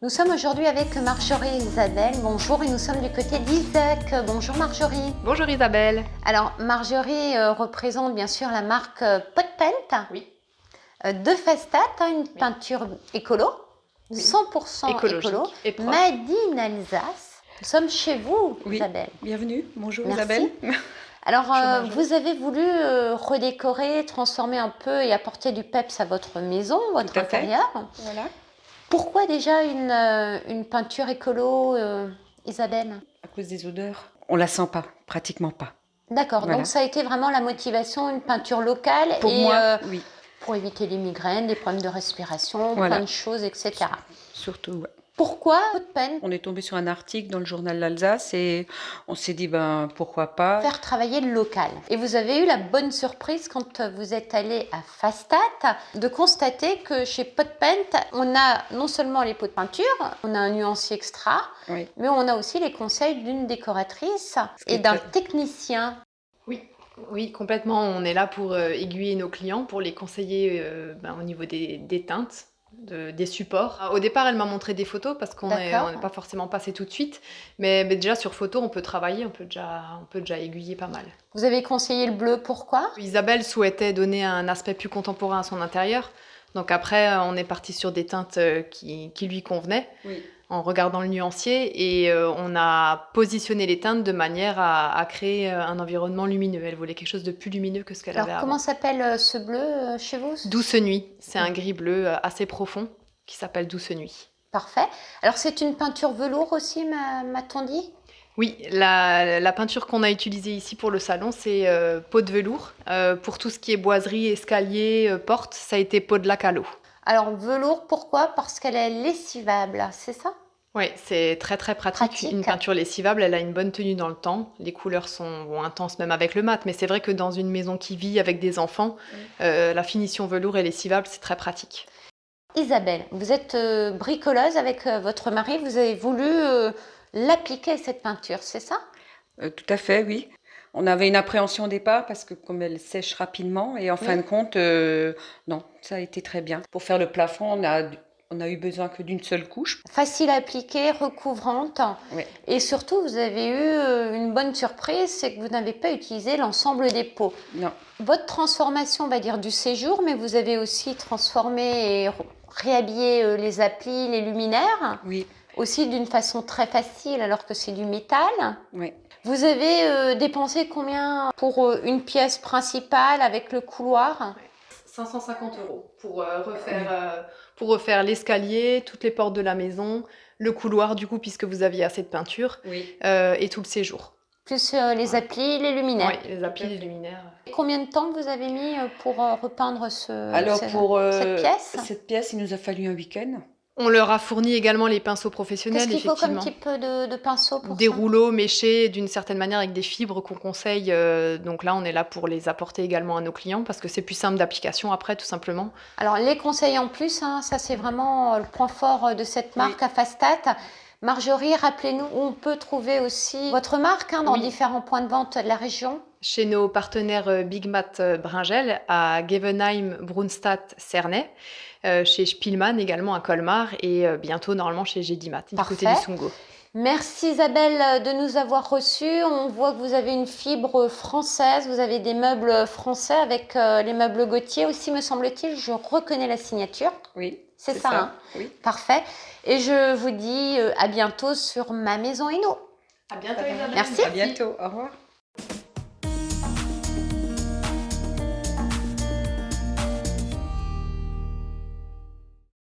Nous sommes aujourd'hui avec Marjorie et Isabelle. Bonjour, et nous sommes du côté d'Isaac. Bonjour Marjorie. Bonjour Isabelle. Alors Marjorie représente bien sûr la marque Pot Paint Oui. de Fastat, une peinture écolo, 100% Écologique écolo, et propre. made in Alsace. Nous sommes chez vous, Oui. Isabelle. Bienvenue, bonjour Merci. Isabelle. Alors Marjorie. vous avez voulu redécorer, transformer un peu et apporter du peps à votre maison, votre Tout à fait. intérieur. Voilà. Pourquoi déjà une peinture écolo, Isabelle? À cause des odeurs, on la sent pas, pratiquement pas. D'accord, Voilà. donc ça a été vraiment la motivation, une peinture locale Pour et moi, oui. pour éviter les migraines, les problèmes de respiration, Voilà. plein de choses, etc. Surtout, ouais. Pourquoi Pot Paint? On est tombé sur un article dans le journal d'Alsace et on s'est dit, pourquoi pas. Faire travailler le local. Et vous avez eu la bonne surprise quand vous êtes allé à Fastat de constater que chez Pot Paint, on a non seulement les pots de peinture, on a un nuancier extra, Oui. mais on a aussi les conseils d'une décoratrice qui et est d'un très- technicien. Oui, complètement. On est là pour aiguiller nos clients, pour les conseiller au niveau des teintes, des supports. Au départ, elle m'a montré des photos parce qu'on n'est D'accord. pas forcément passé tout de suite. Mais déjà sur photo, on peut travailler, on peut déjà aiguiller pas mal. Vous avez conseillé le bleu, pourquoi? Isabelle souhaitait donner un aspect plus contemporain à son intérieur. Donc après, on est parti sur des teintes qui lui convenaient. Oui. En regardant le nuancier et on a positionné les teintes de manière à créer un environnement lumineux. Elle voulait quelque chose de plus lumineux que ce qu'elle avait Alors, avant. comment s'appelle ce bleu chez vous? Douce nuit, c'est un gris bleu assez profond qui s'appelle Douce nuit. Parfait. Alors, c'est une peinture velours aussi, m'a-t-on dit? Oui, la peinture qu'on a utilisée ici pour le salon, c'est peau de velours. Pour tout ce qui est boiserie, escalier, porte, ça a été peau de lac à l'eau. Alors, velours, pourquoi? Parce qu'elle est lessivable, c'est ça? Oui, c'est très très pratique. Une peinture lessivable, elle a une bonne tenue dans le temps. Les couleurs sont intenses même avec le mat, mais c'est vrai que dans une maison qui vit avec des enfants, la finition velours et lessivable, c'est très pratique. Isabelle, vous êtes bricoleuse avec votre mari. Vous avez voulu l'appliquer, cette peinture, c'est ça? Tout à fait, oui. On avait une appréhension au départ parce que comme elle sèche rapidement et en fin de compte, non, ça a été très bien. Pour faire le plafond, on a eu besoin que d'une seule couche. Facile à appliquer, recouvrante. Oui. Et surtout, vous avez eu une bonne surprise, c'est que vous n'avez pas utilisé l'ensemble des pots. Non. Votre transformation, on va dire, du séjour, mais vous avez aussi transformé et réhabillé les applis, les luminaires, Oui. aussi d'une façon très facile alors que c'est du métal. Oui. Vous avez dépensé combien pour une pièce principale avec le couloir? 550 € pour refaire l'escalier, toutes les portes de la maison, le couloir du coup puisque vous aviez assez de peinture Oui. et tout le séjour. Plus les applis, les luminaires. Oui, les applis, les luminaires. Et combien de temps vous avez mis pour repeindre Alors pour cette pièce? cette pièce, il nous a fallu un week-end. On leur a fourni également les pinceaux professionnels, Qu'est-ce qu'il faut comme effectivement. type de pinceau pour Des ça? rouleaux méchés d'une certaine manière avec des fibres qu'on conseille. Donc là, on est là pour les apporter également à nos clients parce que c'est plus simple d'application après, tout simplement. Alors les conseils en plus, ça c'est vraiment le point fort de cette marque à Fastat. Marjorie, rappelez-nous où on peut trouver aussi votre marque dans différents points de vente de la région. Chez nos partenaires Big Mat Bringel à Gevenheim, Brunstadt, Cernay, chez Spielmann également à Colmar et bientôt normalement chez Gedimat du côté du Sungo. Merci Isabelle de nous avoir reçus. On voit que vous avez une fibre française, vous avez des meubles français avec les meubles Gauthier aussi, me semble-t-il. Je reconnais la signature. Oui. C'est ça, hein? Oui. Parfait. Et je vous dis à bientôt sur Ma Maison Inno. À bientôt Isabelle. Merci. À bientôt. Au revoir.